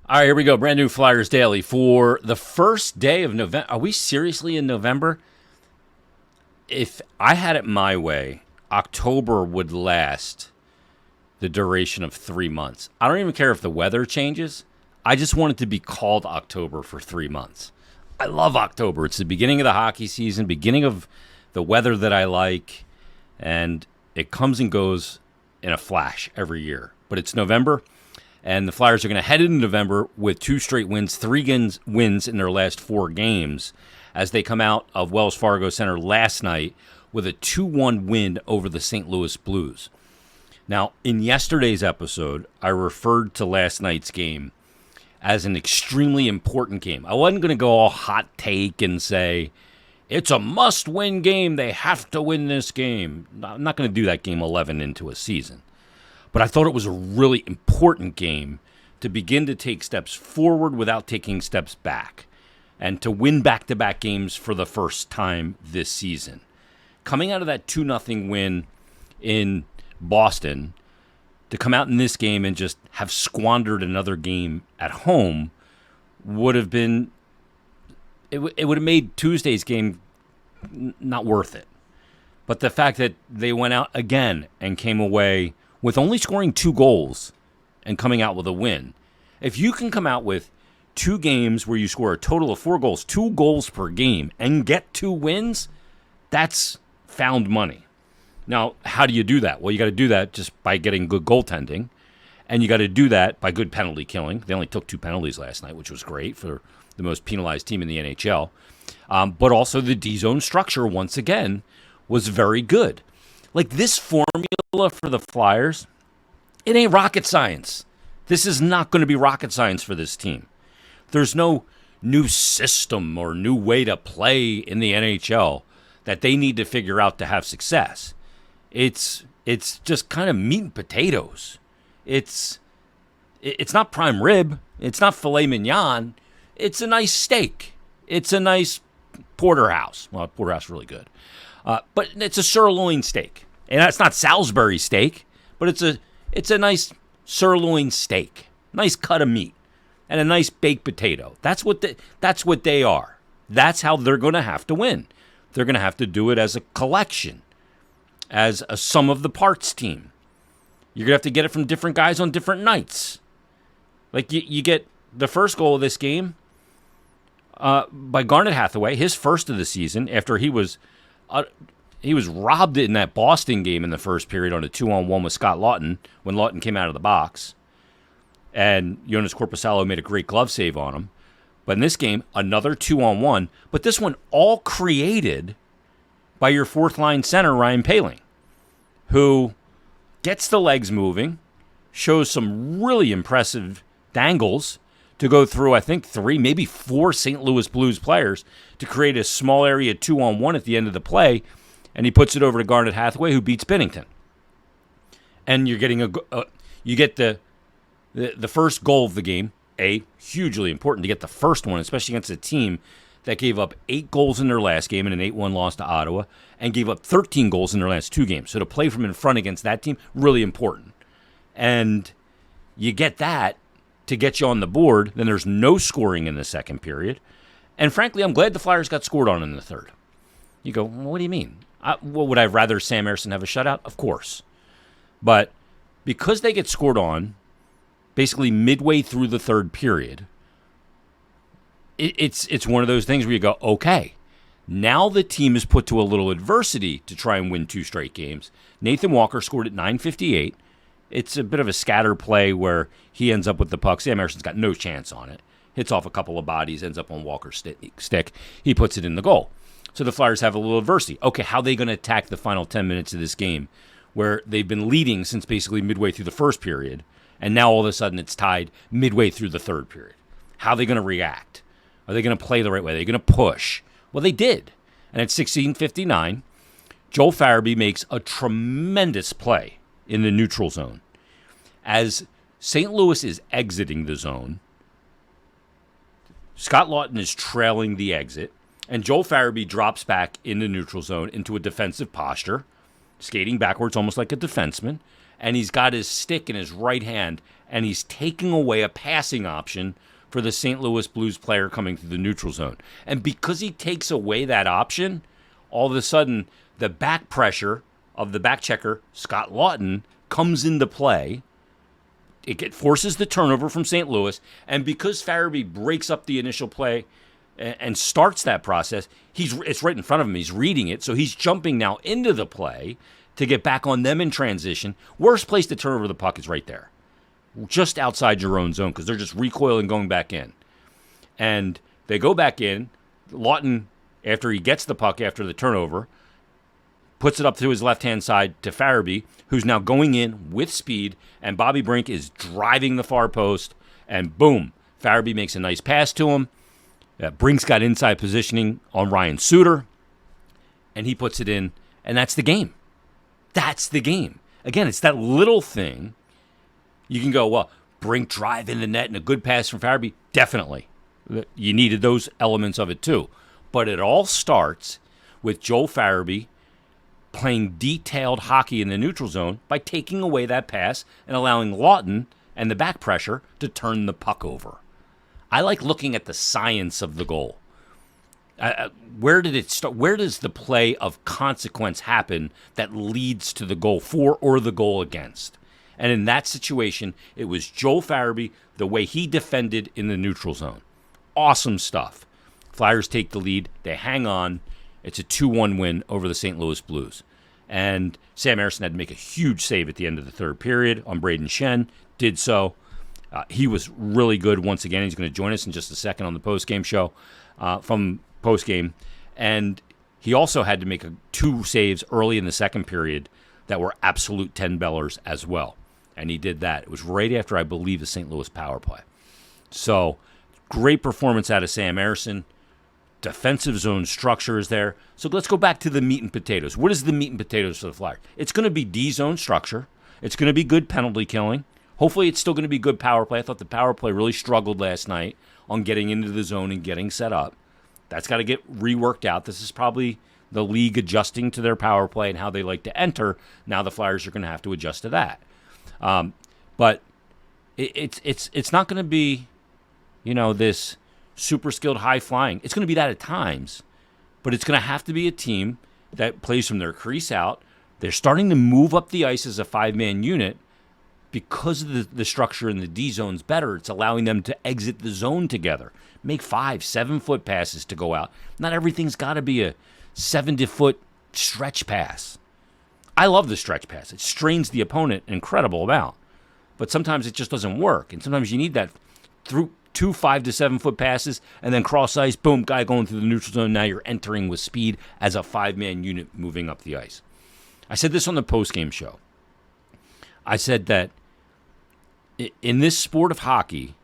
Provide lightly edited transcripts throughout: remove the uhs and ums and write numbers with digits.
All right, here we go. Brand new Flyers Daily for the first day of November. Are we seriously in November? If I had it my way, October would last the duration of 3 months. I don't even care if the weather changes. I just want it to be called October for 3 months. I love October. It's the beginning of the hockey season, beginning of the weather that I like, and it comes and goes in a flash every year. But it's November. And the Flyers are going to head into November with 2 straight wins, 3 wins in their last 4 games as they come out of Wells Fargo Center last night with a 2-1 win over the St. Louis Blues. Now, in yesterday's episode, I referred to last night's game as an extremely important game. I wasn't going to go all hot take and say, it's a must-win game. They have to win this game. I'm not going to do that game 11 into a season. But I thought it was a really important game to begin to take steps forward without taking steps back and to win back-to-back games for the first time this season. Coming out of that 2-0 win in Boston, to come out in this game and just have squandered another game at home would have been, it would have made Tuesday's game not worth it. But the fact that they went out again and came away with only scoring 2 goals and coming out with a win. If you can come out with 2 games where you score a total of 4 goals, 2 goals per game, and get 2 wins, that's found money. Now, how do you do that? Well, you got to do that just by getting good goaltending, and you got to do that by good penalty killing. They only took 2 penalties last night, which was great for the most penalized team in the NHL. But also the D-zone structure, once again, was very good. Like, this formula for the Flyers, it ain't rocket science. This is not going to be rocket science for this team. There's no new system or new way to play in the NHL that they need to figure out to have success. It's just kind of meat and potatoes. It's not prime rib. It's not filet mignon. It's a nice steak. It's a nice porterhouse. Well, porterhouse is really good. But it's a sirloin steak. And that's not Salisbury steak, but it's a nice sirloin steak. Nice cut of meat. And a nice baked potato. That's what they are. That's how they're going to have to win. They're going to have to do it as a collection, as a sum of the parts team. You're going to have to get it from different guys on different nights. Like you get the first goal of this game by Garnet Hathaway, his first of the season, after he was robbed in that Boston game in the first period on a 2-on-1 with Scott Laughton when Laughton came out of the box. And Jonas Korpisalo made a great glove save on him. But in this game, another 2-on-1. But this one all created by your fourth-line center, Ryan Poehling, who gets the legs moving, shows some really impressive dangles to go through, I think, 3, maybe 4 St. Louis Blues players to create a small area 2-on-1 at the end of the play, and he puts it over to Garnet Hathaway, who beats Binnington. And you're getting you get the first goal of the game, hugely important to get the first one, especially against a team that gave up 8 goals in their last game in an 8-1 loss to Ottawa and gave up 13 goals in their last 2 games. So to play from in front against that team, really important. And you get that to get you on the board, then there's no scoring in the second period. And frankly, I'm glad the Flyers got scored on in the third. You go, well, what do you mean? Would I rather Sam Ersson have a shutout? Of course. But because they get scored on basically midway through the third period, it's one of those things where you go, okay, now the team is put to a little adversity to try and win 2 straight games. Nathan Walker scored at 9:58. It's a bit of a scatter play where he ends up with the puck. Sam Ersson's got no chance on it. Hits off a couple of bodies, ends up on Walker's stick. He puts it in the goal. So the Flyers have a little adversity. Okay, how are they going to attack the final 10 minutes of this game where they've been leading since basically midway through the first period, and now all of a sudden it's tied midway through the third period? How are they going to react? Are they going to play the right way? Are they going to push? Well, they did. And at 16:59, Joel Farabee makes a tremendous play in the neutral zone. As St. Louis is exiting the zone, Scott Laughton is trailing the exit, and Joel Farabee drops back in the neutral zone into a defensive posture, skating backwards almost like a defenseman, and he's got his stick in his right hand, and he's taking away a passing option for the St. Louis Blues player coming through the neutral zone. And because he takes away that option, all of a sudden the back pressure of the back checker, Scott Laughton, comes into play. It forces the turnover from St. Louis, and because Farabee breaks up the initial play and starts that process, it's right in front of him. He's reading it, so he's jumping now into the play to get back on them in transition. Worst place to turn over the puck is right there, just outside your own zone, because they're just recoiling going back in. And they go back in. Laughton, after he gets the puck after the turnover, puts it up to his left-hand side to Farabee, who's now going in with speed, and Bobby Brink is driving the far post, and boom, Farabee makes a nice pass to him. Brink's got inside positioning on Ryan Suter, and he puts it in, and that's the game. That's the game. Again, it's that little thing. You can go, well, Brink drive in the net and a good pass from Farabee. Definitely. You needed those elements of it too. But it all starts with Joel Farabee playing detailed hockey in the neutral zone by taking away that pass and allowing Laughton and the back pressure to turn the puck over. I like looking at the science of the goal. Where did it start? Where does the play of consequence happen that leads to the goal for or the goal against? And in that situation, it was Joel Farabee, the way he defended in the neutral zone. Awesome stuff. Flyers take the lead. They hang on. It's a 2-1 win over the St. Louis Blues. And Sam Ersson had to make a huge save at the end of the third period on Braden Shen. Did so. He was really good once again. He's going to join us in just a second on the postgame show from postgame. And he also had to make 2 saves early in the second period that were absolute 10-bellers as well. And he did that. It was right after, I believe, the St. Louis power play. So, great performance out of Sam Ersson. Defensive zone structure is there. So let's go back to the meat and potatoes. What is the meat and potatoes for the Flyers? It's going to be D-zone structure. It's going to be good penalty killing. Hopefully it's still going to be good power play. I thought the power play really struggled last night on getting into the zone and getting set up. That's got to get reworked out. This is probably the league adjusting to their power play and how they like to enter. Now the Flyers are going to have to adjust to that. But it's not going to be, this super skilled, high flying. It's going to be that at times, but it's going to have to be a team that plays from their crease out. They're starting to move up the ice as a 5-man unit because of the structure in the D zone's better. It's allowing them to exit the zone together, make 5-7-foot passes to go out. Not everything's got to be a 70-foot stretch pass. I love the stretch pass. It strains the opponent an incredible amount, but sometimes it just doesn't work, and sometimes you need that through 2 5 to 7 foot passes, and then cross ice, boom, guy going through the neutral zone. Now you're entering with speed as a 5-man unit moving up the ice. I said this on the postgame show. I said that in this sport of hockey,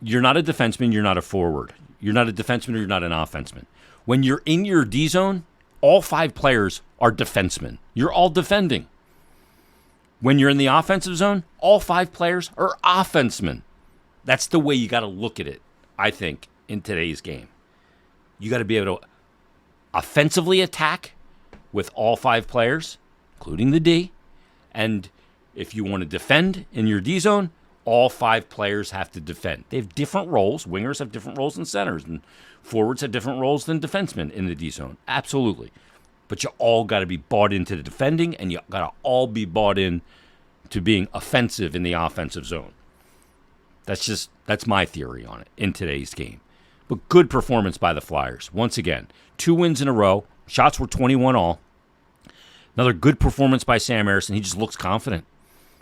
you're not a defenseman, you're not a forward. You're not a defenseman or you're not an offenseman. When you're in your D zone, all 5 players are defensemen. You're all defending. When you're in the offensive zone, all 5 players are offensemen. That's the way you got to look at it, I think, in today's game. You got to be able to offensively attack with all 5 players, including the D. And if you want to defend in your D zone, all 5 players have to defend. They have different roles. Wingers have different roles than centers, and forwards have different roles than defensemen in the D zone. Absolutely. But you all got to be bought into the defending, and you got to all be bought in to being offensive in the offensive zone. That's my theory on it in today's game. But good performance by the Flyers. Once again, 2 wins in a row. Shots were 21 all. Another good performance by Sam Ersson. He just looks confident.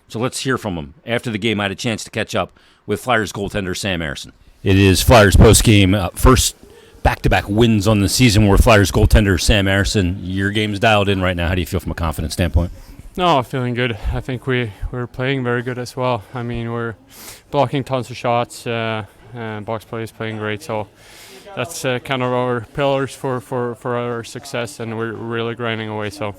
So let's hear from him. After the game, I had a chance to catch up with Flyers goaltender Sam Ersson. It is Flyers postgame, first back-to-back wins on the season where Flyers goaltender Sam Ersson. Your game's dialed in right now. How do you feel from a confidence standpoint? No, feeling good. I think we're playing very good as well. I mean, we're blocking tons of shots. Box play is playing great. So that's kind of our pillars for our success, and we're really grinding away. So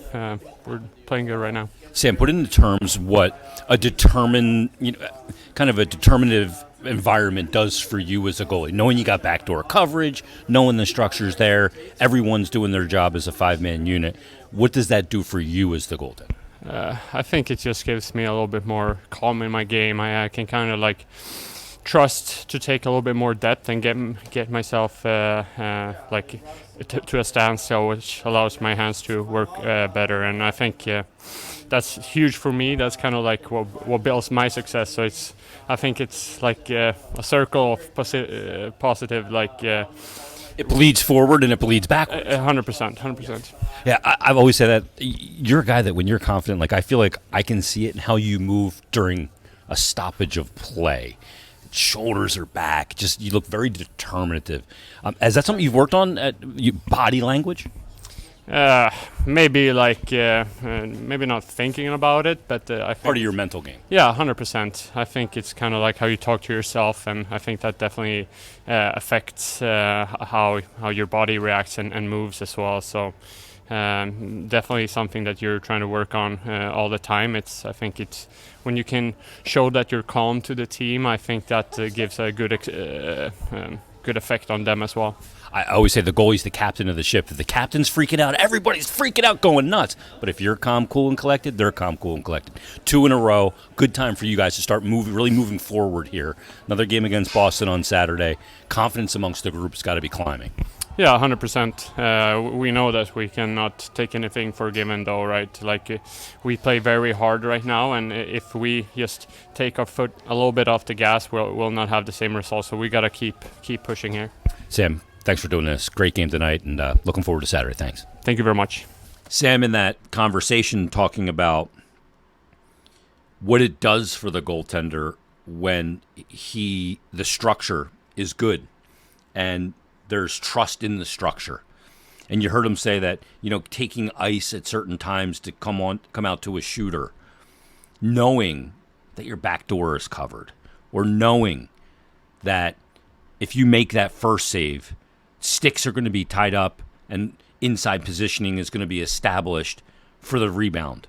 we're playing good right now. Sam, put into terms what a kind of a determinative environment does for you as a goalie. Knowing you got backdoor coverage, knowing the structure's there, everyone's doing their job as a 5-man unit. What does that do for you as the goaltender? I think it just gives me a little bit more calm in my game. I can kind of like trust to take a little bit more depth and get myself like to a standstill, which allows my hands to work better. And I think that's huge for me. That's kind of like what builds my success. So I think it's like a circle of positive, like. It bleeds forward and it bleeds backwards. 100%. Yeah, I've always said that you're a guy that when you're confident, like I feel like I can see it in how you move during a stoppage of play. Shoulders are back. Just you look very determinative. Is that something you've worked on at body language? Maybe like maybe not thinking about it, but I think Part of your mental game. Yeah, 100%. I think it's kind of like how you talk to yourself, and I think that definitely affects how your body reacts and moves as well. So definitely something that you're trying to work on all the time. I think it's when you can show that you're calm to the team. I think that gives a good effect on them as well. I always say the goalie's the captain of the ship. If the captain's freaking out, everybody's freaking out, going nuts. But if you're calm, cool, and collected, they're calm, cool, and collected. 2 in a row. Good time for you guys to start really moving forward here. Another game against Boston on Saturday. Confidence amongst the group's got to be climbing. Yeah, 100%. We know that we cannot take anything for given, though, right? Like we play very hard right now, and if we just take our foot a little bit off the gas, we'll not have the same results. So we got to keep pushing here. Sam, thanks for doing this. Great game tonight, and looking forward to Saturday. Thanks. Thank you very much. Sam, in that conversation, talking about what it does for the goaltender when the structure is good, and there's trust in the structure. And you heard him say that, taking ice at certain times to come out to a shooter, knowing that your back door is covered, or knowing that if you make that first save, sticks are going to be tied up and inside positioning is going to be established for the rebound.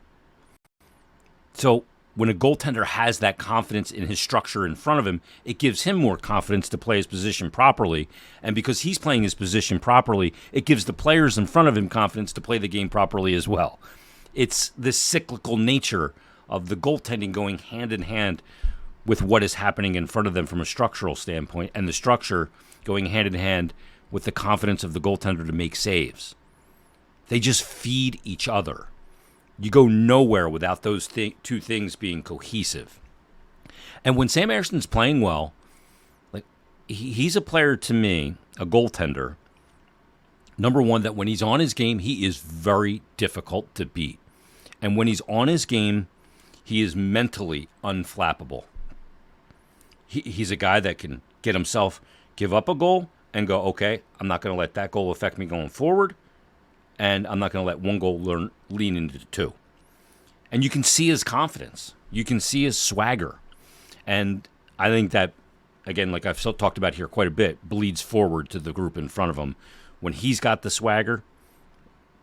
So when a goaltender has that confidence in his structure in front of him, it gives him more confidence to play his position properly. And because he's playing his position properly, it gives the players in front of him confidence to play the game properly as well. It's this cyclical nature of the goaltending going hand in hand with what is happening in front of them from a structural standpoint, and the structure going hand in hand with the confidence of the goaltender to make saves. They just feed each other. You go nowhere without those two things being cohesive. And when Sam Ersson's playing well, like he's a player to me, a goaltender, number one, that when he's on his game, he is very difficult to beat. And when he's on his game, he is mentally unflappable. He's a guy that can get himself, give up a goal, and go, okay, I'm not going to let that goal affect me going forward, and I'm not going to let one goal lean into 2. And you can see his confidence. You can see his swagger. And I think that, again, like I've talked about here quite a bit, bleeds forward to the group in front of him. When he's got the swagger,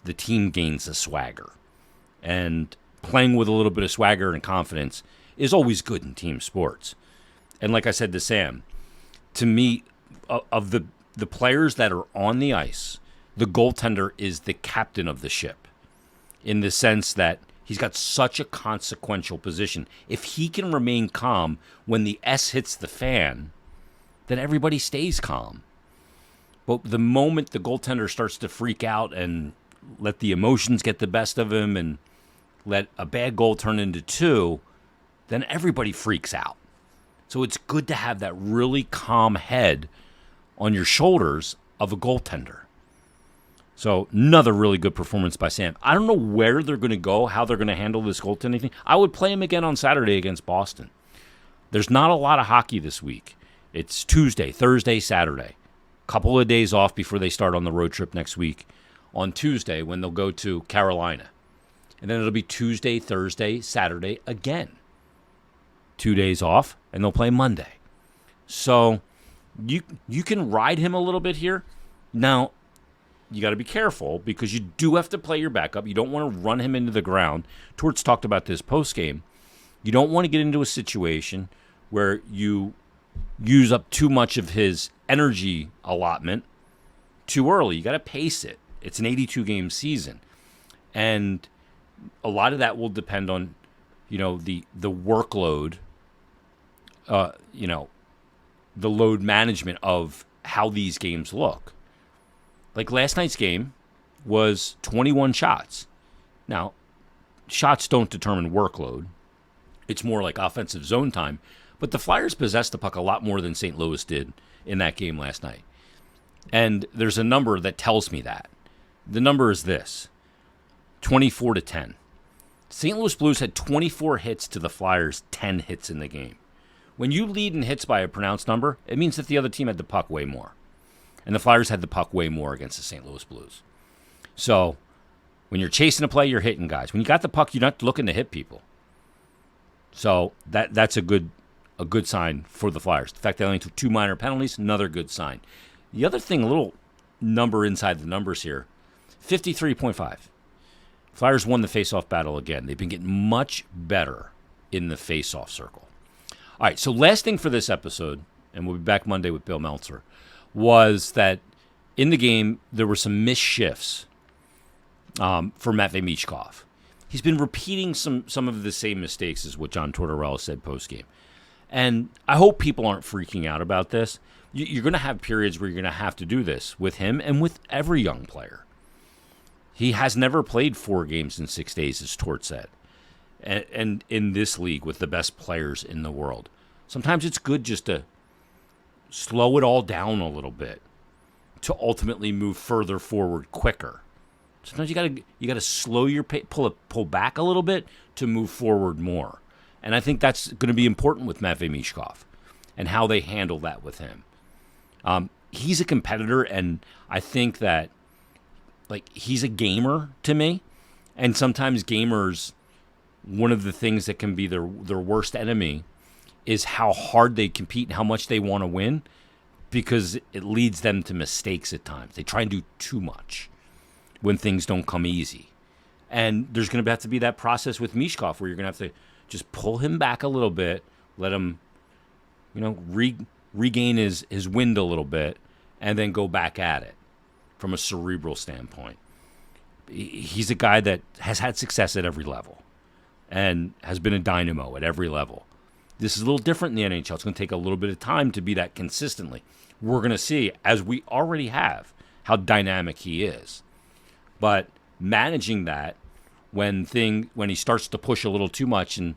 the team gains the swagger. And playing with a little bit of swagger and confidence is always good in team sports. And like I said to Sam, to me, of the players that are on the ice, the goaltender is the captain of the ship in the sense that he's got such a consequential position. If he can remain calm when the S hits the fan, then everybody stays calm. But the moment the goaltender starts to freak out and let the emotions get the best of him and let a bad goal turn into 2, then everybody freaks out. So it's good to have that really calm head on your shoulders of a goaltender. So another really good performance by Sam. I don't know where they're going to go, how they're going to handle this goaltending thing. I would play him again on Saturday against Boston. There's not a lot of hockey this week. It's Tuesday, Thursday, Saturday. Couple of days off before they start on the road trip next week. On Tuesday when they'll go to Carolina. And then it'll be Tuesday, Thursday, Saturday again. 2 days off, and they'll play Monday. So you can ride him a little bit here. Now, you got to be careful because you do have to play your backup. You don't want to run him into the ground. Torts talked about this post-game. You don't want to get into a situation where you use up too much of his energy allotment too early. You got to pace it. It's an 82-game season. And a lot of that will depend on, the workload, the load management of how these games look. Like last night's game was 21 shots. Now, shots don't determine workload. It's more like offensive zone time. But the Flyers possessed the puck a lot more than St. Louis did in that game last night. And there's a number that tells me that. The number is this, 24-10. St. Louis Blues had 24 hits to the Flyers, 10 hits in the game. When you lead in hits by a pronounced number, it means that the other team had the puck way more. And the Flyers had the puck way more against the St. Louis Blues. So when you're chasing a play, you're hitting guys. When you got the puck, you're not looking to hit people. So that's a good sign for the Flyers. The fact they only took 2 minor penalties, another good sign. The other thing, a little number inside the numbers here, 53.5. Flyers won the face-off battle again. They've been getting much better in the face-off circle. All right, so last thing for this episode, and we'll be back Monday with Bill Meltzer, was that in the game there were some missed shifts for Matvei Michkov. He's been repeating some of the same mistakes as what John Tortorella said post-game. And I hope people aren't freaking out about this. You're going to have periods where you're going to have to do this with him and with every young player. He has never played 4 games in 6 days, as Tort said. And in this league with the best players in the world. Sometimes it's good just to slow it all down a little bit to ultimately move further forward quicker. Sometimes you got to slow your pace, pull back a little bit to move forward more. And I think that's going to be important with Matvei Michkov and how they handle that with him. He's a competitor, and I think that he's a gamer to me. And sometimes gamers, one of the things that can be their worst enemy is how hard they compete and how much they want to win, because it leads them to mistakes at times. They try and do too much when things don't come easy. And there's going to have to be that process with Michkov where you're going to have to just pull him back a little bit, let him, regain his wind a little bit, and then go back at it from a cerebral standpoint. He's a guy that has had success at every level and has been a dynamo at every level. This is a little different in the NHL. It's going to take a little bit of time to be that consistently. We're going to see, as we already have, how dynamic he is. But managing that when he starts to push a little too much and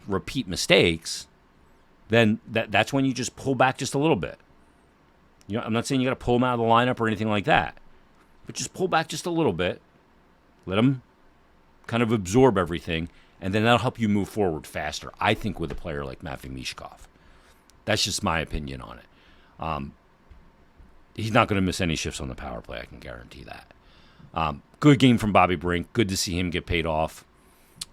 repeat mistakes, then that's when you just pull back just a little bit. I'm not saying you got to pull him out of the lineup or anything like that, but just pull back just a little bit. Let him kind of absorb everything, and then that'll help you move forward faster, I think, with a player like Matvei Michkov. That's just my opinion on it. He's not going to miss any shifts on the power play, I can guarantee that. Good game from Bobby Brink. Good to see him get paid off.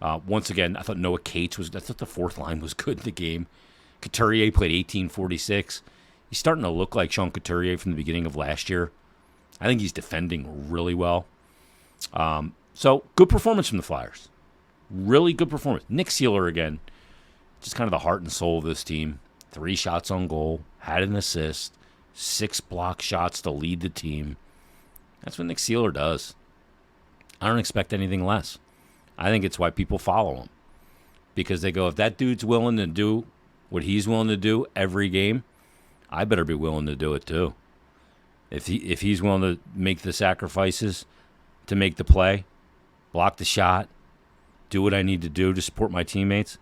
Once again, I thought Noah Cates I thought the fourth line was good in the game. Couturier played 18:46. He's starting to look like Sean Couturier from the beginning of last year. I think he's defending really well. So good performance from the Flyers. Really good performance. Nick Seeler again, just kind of the heart and soul of this team. 3 shots on goal, had an assist, 6 block shots to lead the team. That's what Nick Seeler does. I don't expect anything less. I think it's why people follow him. Because they go, if that dude's willing to do what he's willing to do every game, I better be willing to do it too. If he's willing to make the sacrifices to make the play, block the shot, do what I need to do to support my teammates,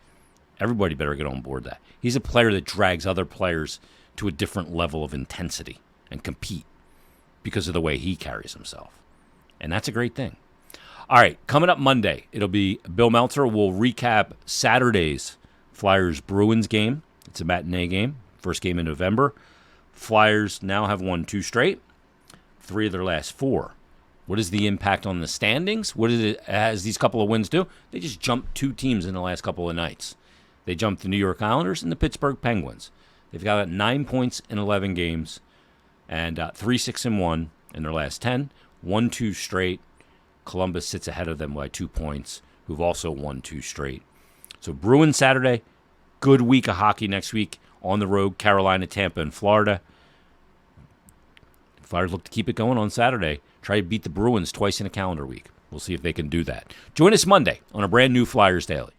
everybody better get on board that. He's a player that drags other players to a different level of intensity and compete because of the way he carries himself. And that's a great thing. All right, coming up Monday, it'll be Bill Meltzer. We'll recap Saturday's Flyers-Bruins game. It's a matinee game, first game in November. Flyers now have won 2 straight, 3 of their last 4. What is the impact on the standings? What is it as these couple of wins do? They just jumped 2 teams in the last couple of nights. They jumped the New York Islanders and the Pittsburgh Penguins. They've got 9 points in 11 games and 3-6-1 in their last 10. 1-2 straight. Columbus sits ahead of them by 2 points, who've also won 2 straight. So Bruins Saturday, good week of hockey next week on the road, Carolina, Tampa, and Florida. Flyers look to keep it going on Saturday. Try to beat the Bruins twice in a calendar week. We'll see if they can do that. Join us Monday on a brand new Flyers Daily.